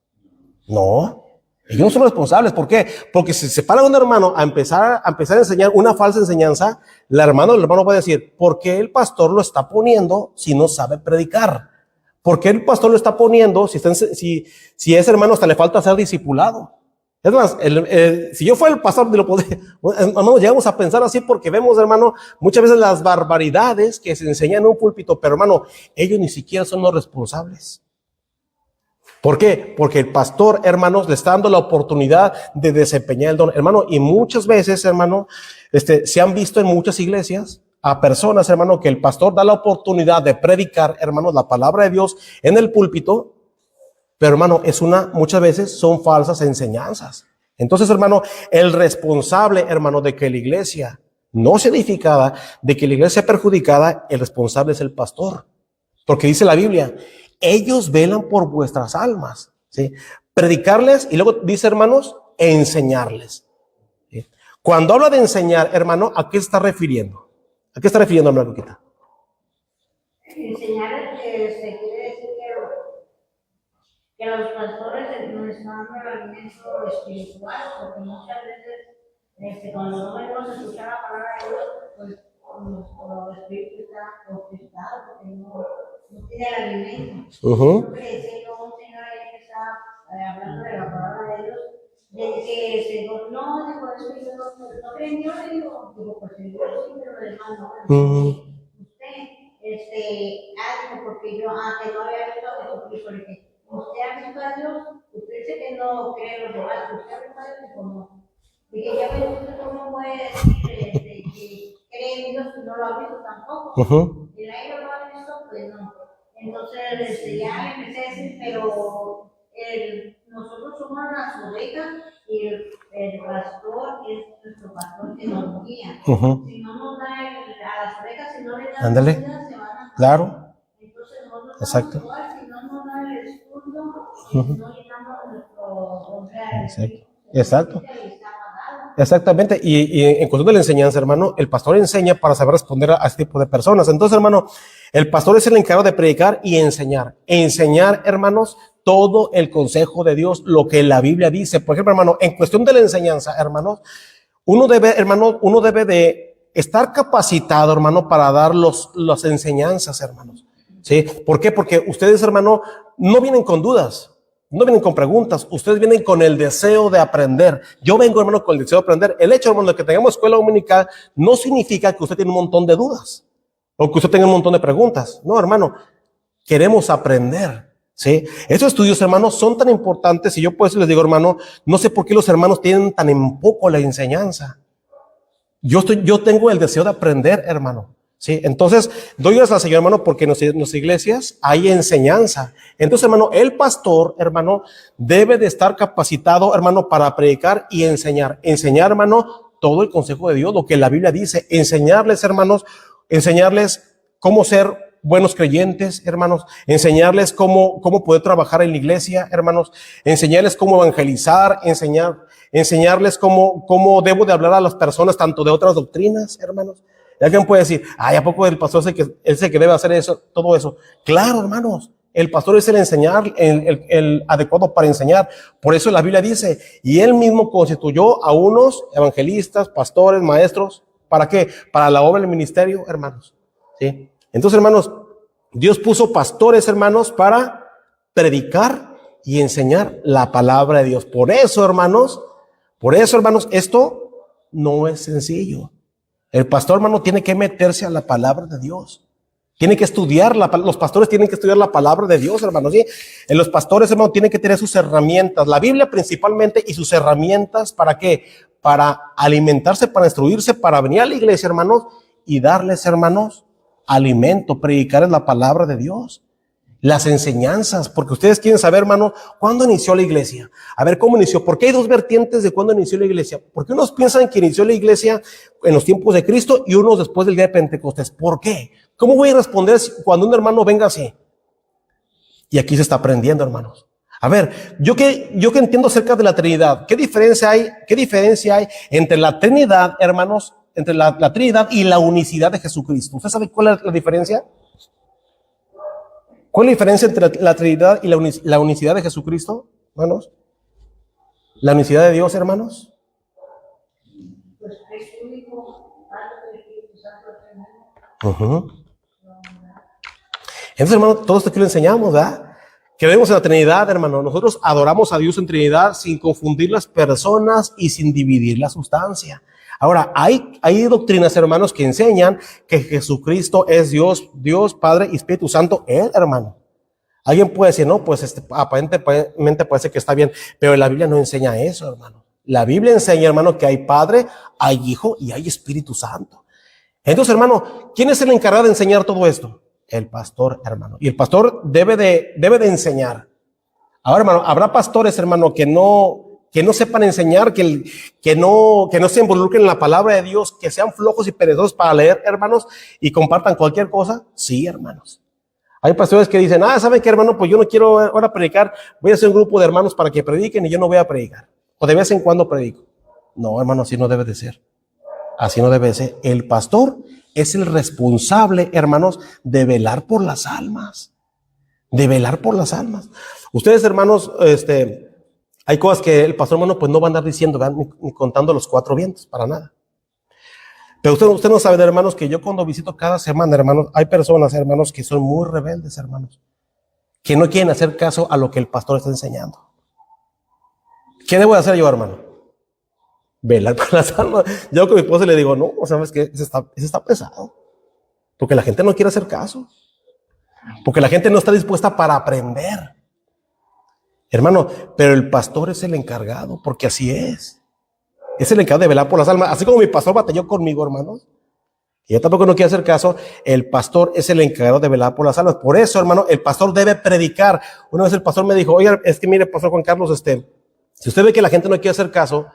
No, ellos no son responsables. ¿Por qué? Porque si se para un hermano a empezar a enseñar una falsa enseñanza, el hermano va a decir, ¿por qué el pastor lo está poniendo si no sabe predicar? ¿Por qué el pastor lo está poniendo si ese hermano hasta le falta ser discipulado? Es más, si yo fuera el pastor, hermano, llegamos a pensar así porque vemos, hermano, muchas veces las barbaridades que se enseñan en un púlpito, pero, hermano, ellos ni siquiera son los responsables. ¿Por qué? Porque el pastor, hermanos, le está dando la oportunidad de desempeñar el don, hermano, y muchas veces, hermano, se han visto en muchas iglesias a personas, hermano, que el pastor da la oportunidad de predicar, hermanos, la palabra de Dios en el púlpito, pero, hermano, muchas veces son falsas enseñanzas. Entonces, hermano, el responsable, hermano, de que la iglesia no sea edificada, de que la iglesia sea perjudicada, el responsable es el pastor. Porque dice la Biblia, ellos velan por vuestras almas, ¿sí? Predicarles, y luego dice, hermanos, enseñarles. ¿Sí? Cuando habla de enseñar, hermano, ¿a qué se está refiriendo? ¿A qué está refiriendo, hermano Luquita? Enseñar quiere decir que los pastores nos están dando el alimento espiritual, porque muchas veces cuando no venimos a escuchar la palabra de Dios, pues nuestro espíritu está conquistado porque no tiene el alimento. Yo crecí con un señor ahí que estaba hablando de la palabra de Dios, de que el Señor no, de por eso yo no creen en Dios, le digo, pues el Dios sí, pero lo demás no. Algo porque yo que no había visto a Jesucristo, porque usted ha visto a Dios, usted dice que no cree en los demás, usted ha visto a Dios y como, dije, ya ves, usted cómo puede decir que cree en Dios y no lo ha visto tampoco, y la no lo ha visto, pues no. Entonces, ya le empecé a decir, pero nosotros somos las ovejas y el pastor es nuestro pastor que nos guía. Si no nos da a las ovejas, si no le da ándale, vida, se van a... claro. Entonces nosotros Exacto. igual, si no nos da el escudo, no llenamos nuestro... Exacto. Exactamente, y en cuestión de la enseñanza, hermano, el pastor enseña para saber responder a este tipo de personas. Entonces, hermano, el pastor es el encargado de predicar y enseñar. Enseñar, hermanos, todo el consejo de Dios, lo que la Biblia dice. Por ejemplo, hermano, en cuestión de la enseñanza, hermanos, uno debe de estar capacitado, hermano, para dar las enseñanzas, hermanos. ¿Sí? ¿Por qué? Porque ustedes, hermano, no vienen con dudas. No vienen con preguntas, ustedes vienen con el deseo de aprender. Yo vengo, hermano, con el deseo de aprender. El hecho, hermano, de que tengamos escuela dominical no significa que usted tiene un montón de dudas o que usted tenga un montón de preguntas. No, hermano, queremos aprender, ¿sí? Esos estudios, hermanos, son tan importantes y yo por eso les digo, hermano, no sé por qué los hermanos tienen tan en poco la enseñanza. Yo tengo el deseo de aprender, hermano. Sí, entonces doy gracias al Señor, hermano, porque en nuestras iglesias hay enseñanza. Entonces, hermano, el pastor, hermano, debe de estar capacitado, hermano, para predicar y enseñar. Enseñar, hermano, todo el consejo de Dios, lo que la Biblia dice. Enseñarles, hermanos, enseñarles cómo ser buenos creyentes, hermanos. Enseñarles cómo poder trabajar en la iglesia, hermanos. Enseñarles cómo evangelizar, enseñarles cómo debo de hablar a las personas, tanto de otras doctrinas, hermanos. Y alguien puede decir, ¿a poco el pastor es el que debe hacer eso, todo eso? Claro, hermanos, el pastor es el adecuado para enseñar. Por eso la Biblia dice, y él mismo constituyó a unos evangelistas, pastores, maestros. ¿Para qué? Para la obra del ministerio, hermanos. ¿Sí? Entonces, hermanos, Dios puso pastores, hermanos, para predicar y enseñar la palabra de Dios. Por eso, hermanos, esto no es sencillo. El pastor, hermano, tiene que meterse a la palabra de Dios. Tiene que estudiar, los pastores tienen que estudiar la palabra de Dios, hermano. ¿Sí? Los pastores, hermano, tienen que tener sus herramientas, la Biblia principalmente, y sus herramientas, ¿para qué? Para alimentarse, para instruirse, para venir a la iglesia, hermanos, y darles, hermanos, alimento, predicarles la palabra de Dios. Las enseñanzas, porque ustedes quieren saber, hermano, ¿cuándo inició la iglesia? A ver, ¿cómo inició? Porque hay dos vertientes de cuándo inició la iglesia. Porque unos piensan que inició la iglesia en los tiempos de Cristo y unos después del día de Pentecostés. ¿Por qué? ¿Cómo voy a responder cuando un hermano venga así? Y aquí se está aprendiendo, hermanos. A ver, yo que entiendo acerca de la Trinidad, ¿qué diferencia hay entre la Trinidad, hermanos, entre la Trinidad y la unicidad de Jesucristo? ¿Usted sabe cuál es la diferencia? ¿Cuál es la diferencia entre la Trinidad y la unicidad de Jesucristo, hermanos? ¿La unicidad de Dios, hermanos? Pues es único, Padre del Espíritu Santo. Entonces, hermano, todo esto que lo enseñamos, ¿verdad? Creemos en la Trinidad, hermano. Nosotros adoramos a Dios en Trinidad sin confundir las personas y sin dividir la sustancia. Ahora, hay doctrinas, hermanos, que enseñan que Jesucristo es Dios, Padre y Espíritu Santo, Él, hermano. Alguien puede decir, no, pues aparentemente parece que está bien, pero la Biblia no enseña eso, hermano. La Biblia enseña, hermano, que hay Padre, hay Hijo y hay Espíritu Santo. Entonces, hermano, ¿quién es el encargado de enseñar todo esto? El pastor, hermano. Y el pastor debe de enseñar. Ahora, hermano, habrá pastores, hermano, que no que no sepan enseñar, que no se involucren en la palabra de Dios, que sean flojos y perezosos para leer, hermanos, y compartan cualquier cosa. Sí, hermanos. Hay pastores que dicen, ¿saben qué, hermano? Pues yo no quiero ahora predicar, voy a hacer un grupo de hermanos para que prediquen y yo no voy a predicar. O de vez en cuando predico. No, hermano, así no debe de ser. Así no debe de ser. El pastor es el responsable, hermanos, de velar por las almas. De velar por las almas. Ustedes, hermanos, hay cosas que el pastor, hermano, pues no va a andar diciendo, ni contando los 4 vientos, para nada. Pero usted no sabe, hermanos, que yo cuando visito cada semana, hermanos, hay personas, hermanos, que son muy rebeldes, hermanos, que no quieren hacer caso a lo que el pastor está enseñando. ¿Qué debo de hacer yo, hermano? Velar por las almas. Yo con mi esposa le digo, no, ¿sabes qué? Eso está pesado. Porque la gente no quiere hacer caso. Porque la gente no está dispuesta para aprender. Hermano, pero el pastor es el encargado, porque así es. Es el encargado de velar por las almas. Así como mi pastor batalló conmigo, hermanos, y yo tampoco no quiero hacer caso, el pastor es el encargado de velar por las almas. Por eso, hermano, el pastor debe predicar. Una vez el pastor me dijo, oiga, es que mire, pastor Juan Carlos, si usted ve que la gente no quiere hacer caso,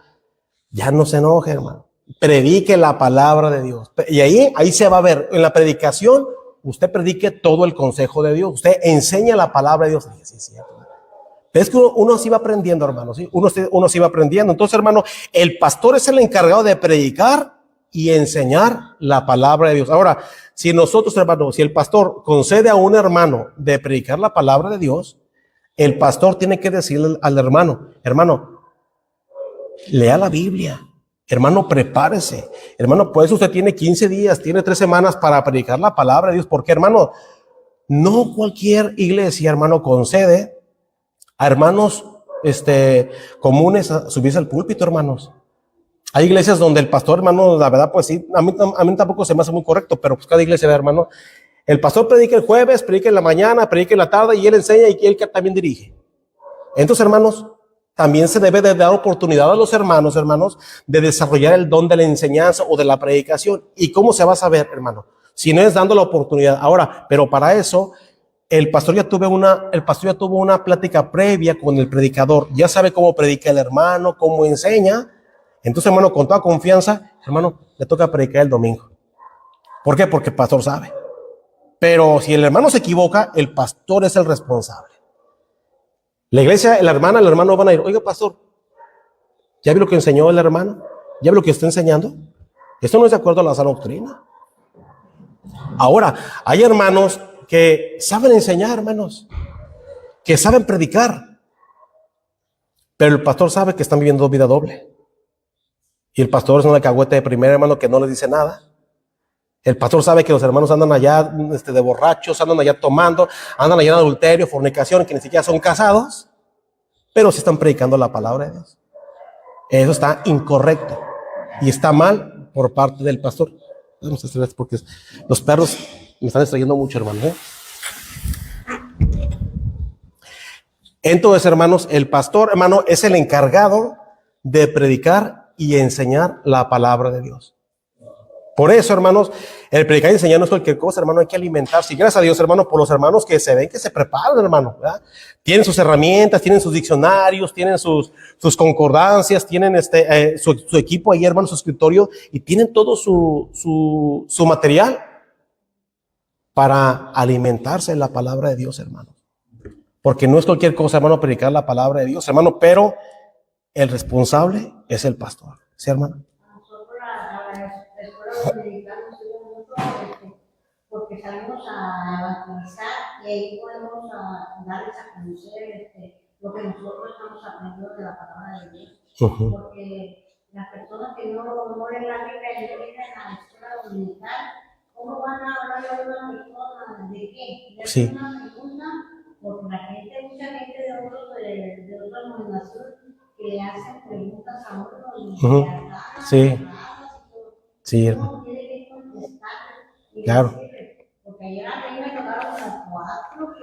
ya no se enoje, hermano. Predique la palabra de Dios. Y ahí se va a ver, en la predicación, usted predique todo el consejo de Dios. Usted enseña la palabra de Dios. Sí, sí, es que uno sí va aprendiendo, hermano, ¿sí? Uno sí va aprendiendo. Entonces, hermano, el pastor es el encargado de predicar y enseñar la palabra de Dios. Ahora, si nosotros, hermano, si el pastor concede a un hermano de predicar la palabra de Dios, el pastor tiene que decirle al hermano, lea la Biblia. Hermano, prepárese. Hermano, pues usted tiene 15 días, tiene 3 semanas para predicar la palabra de Dios. Porque, hermano, no cualquier iglesia, hermano, concede a hermanos comunes a subirse al púlpito, hermanos. Hay iglesias donde el pastor, hermano, la verdad, pues sí, a mí tampoco se me hace muy correcto, pero pues cada iglesia, hermano, el pastor predica el jueves, predica en la mañana, predica en la tarde y él enseña y él también dirige. Entonces, hermanos, también se debe de dar oportunidad a los hermanos, de desarrollar el don de la enseñanza o de la predicación. ¿Y cómo se va a saber, hermano? Si no es dando la oportunidad. Ahora, pero para eso, el pastor ya tuvo una plática previa con el predicador. Ya sabe cómo predica el hermano, cómo enseña. Entonces, hermano, con toda confianza, hermano, le toca predicar el domingo. ¿Por qué? Porque el pastor sabe. Pero si el hermano se equivoca, el pastor es el responsable. La iglesia, el hermano van a ir, oiga, pastor, ¿ya vi lo que enseñó el hermano? ¿Ya vi lo que está enseñando? Esto no es de acuerdo a la sana doctrina. Ahora, hay hermanos que saben enseñar, hermanos, que saben predicar, pero el pastor sabe que están viviendo vida doble. Y el pastor es una alcahueta de primera, hermano, que no les dice nada. El pastor sabe que los hermanos andan allá de borrachos, andan allá tomando, andan allá en adulterio, fornicación, que ni siquiera son casados, pero sí están predicando la palabra de Dios. Eso está incorrecto y está mal por parte del pastor. Vamos a hacer esto porque los perros me están distrayendo mucho, hermano. Entonces, hermanos, el pastor, hermano, es el encargado de predicar y enseñar la palabra de Dios. Por eso, hermanos, el predicar y enseñar no es cualquier cosa, hermano, hay que alimentarse. Y gracias a Dios, hermano, por los hermanos que se ven, que se preparan, hermano, ¿verdad? Tienen sus herramientas, tienen sus diccionarios, tienen sus concordancias, tienen su equipo ahí, hermano, su escritorio, y tienen todo su material para alimentarse en la palabra de Dios, hermano. Porque no es cualquier cosa, hermano, predicar la palabra de Dios, hermano, pero el responsable es el pastor, ¿sí, hermano? Porque salimos a evangelizar y ahí podemos darles a conocer lo que nosotros estamos aprendiendo de la palabra de Dios. Porque las personas que no leen la Biblia y no vienen a la escuela dominical, ¿cómo van a hablar a una persona de qué? De Sí. una pregunta, porque mucha gente de otras denominaciones que hacen preguntas a uno y Sí. Sí, hermano. Claro. Porque ayer a mí me tocaron las 4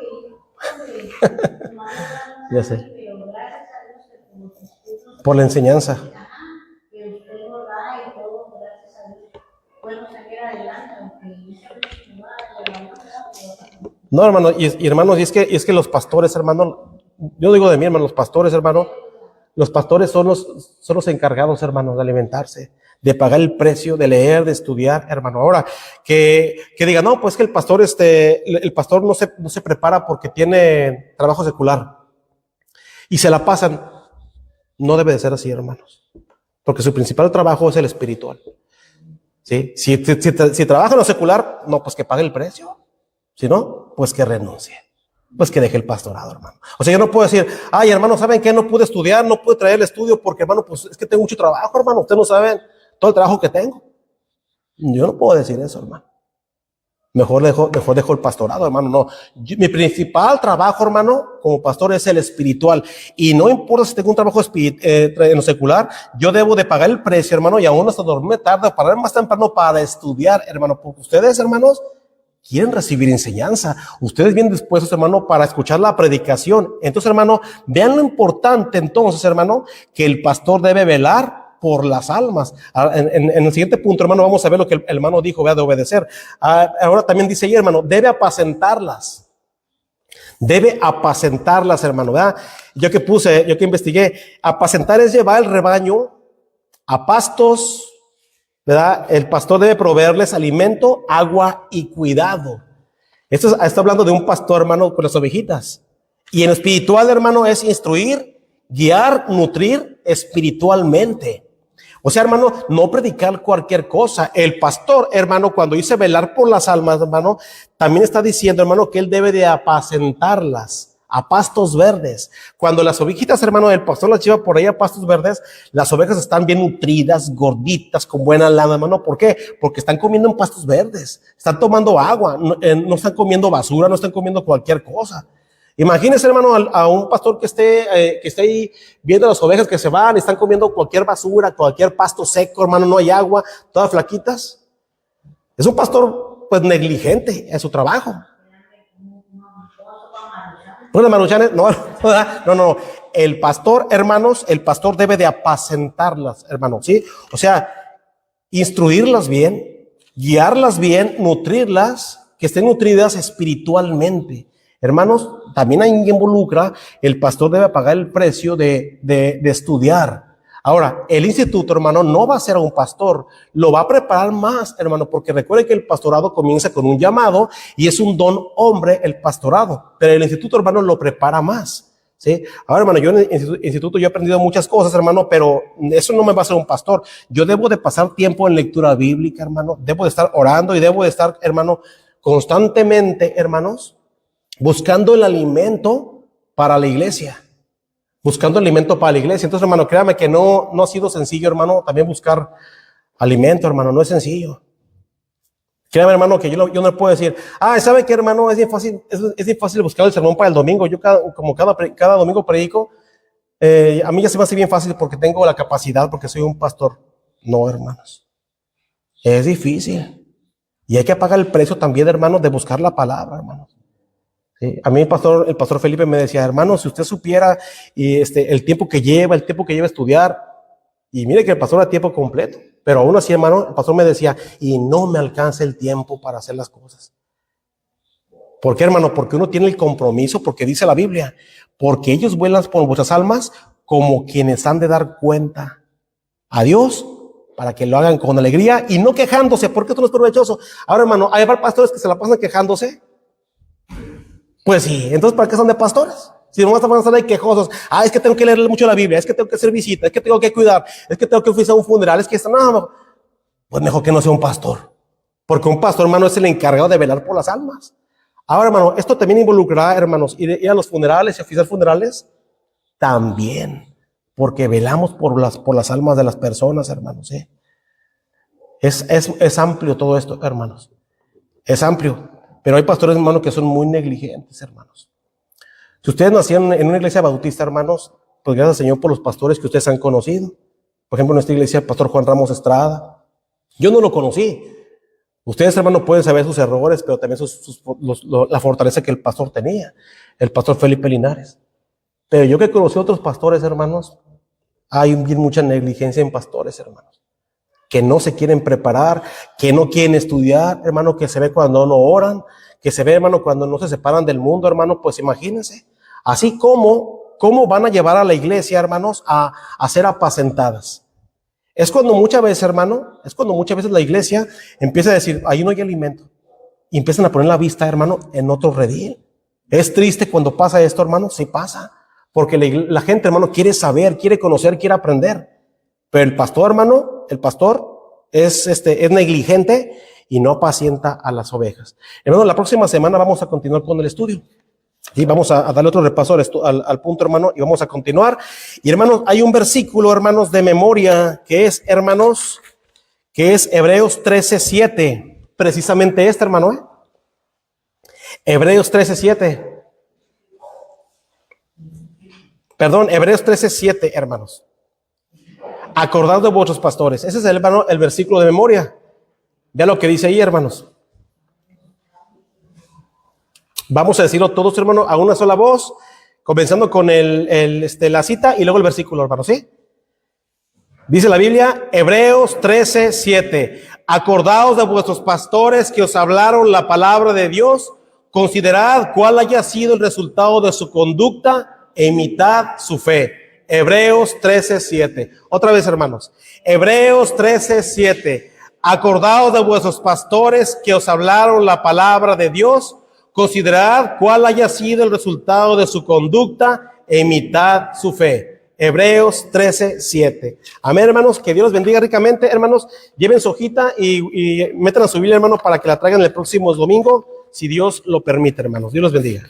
Ya sé. Por la enseñanza. Que usted nos da y todo, gracias a Dios, podemos seguir adelante, aunque no, hermano, y hermanos, y es que los pastores, hermano, yo digo de mí, hermano, los pastores, hermano, los pastores son los encargados, hermanos, de alimentarse, de pagar el precio, de leer, de estudiar, hermano. Ahora, que diga, no, pues que el pastor no se prepara porque tiene trabajo secular y se la pasan. No debe de ser así, hermanos, porque su principal trabajo es el espiritual. ¿Sí? Si trabaja en lo secular, no, pues que pague el precio. Si no, pues que renuncie. Pues que deje el pastorado, hermano. O sea, yo no puedo decir, ay, hermano, ¿saben qué? No pude estudiar, no pude traer el estudio porque, hermano, pues es que tengo mucho trabajo, hermano. Ustedes no saben todo el trabajo que tengo. Yo no puedo decir eso, hermano. Mejor dejo el pastorado, hermano. No, mi principal trabajo, hermano, como pastor es el espiritual. Y no importa si tengo un trabajo en lo secular, yo debo de pagar el precio, hermano, y aún hasta dormir tarde, parar más temprano para estudiar, hermano. Porque ustedes, hermanos, quieren recibir enseñanza. Ustedes vienen dispuestos, hermano, para escuchar la predicación. Entonces, hermano, vean lo importante, entonces, hermano, que el pastor debe velar por las almas. En el siguiente punto, hermano, vamos a ver lo que el hermano dijo, vea, de obedecer. Ahora también dice ahí, hermano, debe apacentarlas. Debe apacentarlas, hermano, ¿verdad? Yo que investigué, apacentar es llevar el rebaño a pastos, ¿verdad? El pastor debe proveerles alimento, agua y cuidado. Esto está hablando de un pastor, hermano, con las ovejitas. Y en lo espiritual, hermano, es instruir, guiar, nutrir espiritualmente. O sea, hermano, no predicar cualquier cosa. El pastor, hermano, cuando dice velar por las almas, hermano, también está diciendo, hermano, que él debe de apacentarlas a pastos verdes. Cuando las ovejitas, hermano, el pastor las lleva por ahí a pastos verdes, las ovejas están bien nutridas, gorditas, con buena lana, hermano. ¿Por qué? Porque están comiendo en pastos verdes, están tomando agua, no están comiendo basura, no están comiendo cualquier cosa. Imagínense, hermano, a un pastor que esté ahí viendo las ovejas que se van y están comiendo cualquier basura, cualquier pasto seco, hermano, no hay agua, todas flaquitas. Es un pastor, pues, negligente en su trabajo. ¿No, maruchanes? No. El pastor, hermanos, el pastor debe de apacentarlas, hermanos, ¿sí? O sea, instruirlas bien, guiarlas bien, nutrirlas, que estén nutridas espiritualmente. Hermanos, también ahí involucra, el pastor debe pagar el precio de estudiar. Ahora, el instituto, hermano, no va a ser a un pastor, lo va a preparar más, hermano, porque recuerde que el pastorado comienza con un llamado y es un don hombre el pastorado, pero el instituto, hermano, lo prepara más, ¿sí? Ahora, hermano, yo en el instituto yo he aprendido muchas cosas, hermano, pero eso no me va a hacer un pastor. Yo debo de pasar tiempo en lectura bíblica, hermano, debo de estar orando y debo de estar, hermano, constantemente, hermanos, buscando el alimento para la iglesia. Buscando alimento para la iglesia. Entonces, hermano, créame que no ha sido sencillo, hermano, también buscar alimento, hermano, no es sencillo. Créame, hermano, que yo no puedo decir, ¿sabe qué, hermano? Es bien fácil buscar el sermón para el domingo. Yo cada domingo predico. A mí ya se me hace bien fácil porque tengo la capacidad, porque soy un pastor. No, hermanos. Es difícil. Y hay que pagar el precio también, hermanos, de buscar la palabra, hermanos. Sí, a mí el pastor Felipe me decía, hermano, si usted supiera el tiempo que lleva estudiar, y mire que el pastor era tiempo completo, pero aún así, hermano, el pastor me decía, y no me alcanza el tiempo para hacer las cosas. ¿Por qué, hermano? Porque uno tiene el compromiso, porque dice la Biblia, porque ellos vuelan por vuestras almas como quienes han de dar cuenta a Dios, para que lo hagan con alegría y no quejándose, porque esto no es provechoso. Ahora, hermano, hay pastores que se la pasan quejándose. Pues sí, entonces ¿para qué son de pastores? Si no van a estar ahí quejosos, es que tengo que leer mucho la Biblia, es que tengo que hacer visitas, es que tengo que cuidar, es que tengo que oficiar un funeral, es que no, pues mejor que no sea un pastor, porque un pastor, hermano, es el encargado de velar por las almas. Ahora, hermano, esto también involucrará, hermanos, ir a los funerales y oficiar funerales, también, porque velamos por las almas de las personas, hermanos, ¿eh? Es amplio todo esto, hermanos, es amplio. Pero hay pastores, hermanos, que son muy negligentes, hermanos. Si ustedes nacieron en una iglesia bautista, hermanos, pues gracias al Señor por los pastores que ustedes han conocido. Por ejemplo, en esta iglesia, el pastor Juan Ramos Estrada. Yo no lo conocí. Ustedes, hermanos, pueden saber sus errores, pero también la fortaleza que el pastor tenía. El pastor Felipe Linares. Pero yo que conocí a otros pastores, hermanos, hay mucha negligencia en pastores, hermanos. Que no se quieren preparar, que no quieren estudiar, hermano, que se ve cuando no oran, que se ve, hermano, cuando no se separan del mundo, hermano, pues imagínense. Así como cómo van a llevar a la iglesia, hermanos, a ser apacentadas. Es cuando muchas veces, hermano, la iglesia empieza a decir, ahí no hay alimento. Y empiezan a poner la vista, hermano, en otro redil. Es triste cuando pasa esto, hermano, sí pasa. Porque la gente, hermano, quiere saber, quiere conocer, quiere aprender. Pero el pastor, hermano, es negligente y no apacienta a las ovejas. Hermano, la próxima semana vamos a continuar con el estudio. Y vamos a darle otro repaso al punto, hermano, y vamos a continuar. Y hermanos, hay un versículo, hermanos, de memoria, que es Hebreos 13:7. Precisamente hermano, Hebreos 13:7. Perdón, Hebreos 13:7, hermanos. Acordaos de vuestros pastores. Ese es el versículo de memoria. Vea lo que dice ahí, hermanos. Vamos a decirlo todos, hermanos, a una sola voz, comenzando con la cita y luego el versículo, hermanos, ¿sí? Dice la Biblia, Hebreos 13:7. Acordaos de vuestros pastores que os hablaron la palabra de Dios. Considerad cuál haya sido el resultado de su conducta e imitad su fe. Hebreos 13:7. Otra vez, hermanos. Hebreos 13:7. Acordaos de vuestros pastores que os hablaron la palabra de Dios. Considerad cuál haya sido el resultado de su conducta e imitad su fe. Hebreos 13:7. Amén, hermanos. Que Dios los bendiga ricamente, hermanos. Lleven su hojita y metan a su Biblia, hermano, para que la traigan el próximo domingo, si Dios lo permite, hermanos. Dios los bendiga.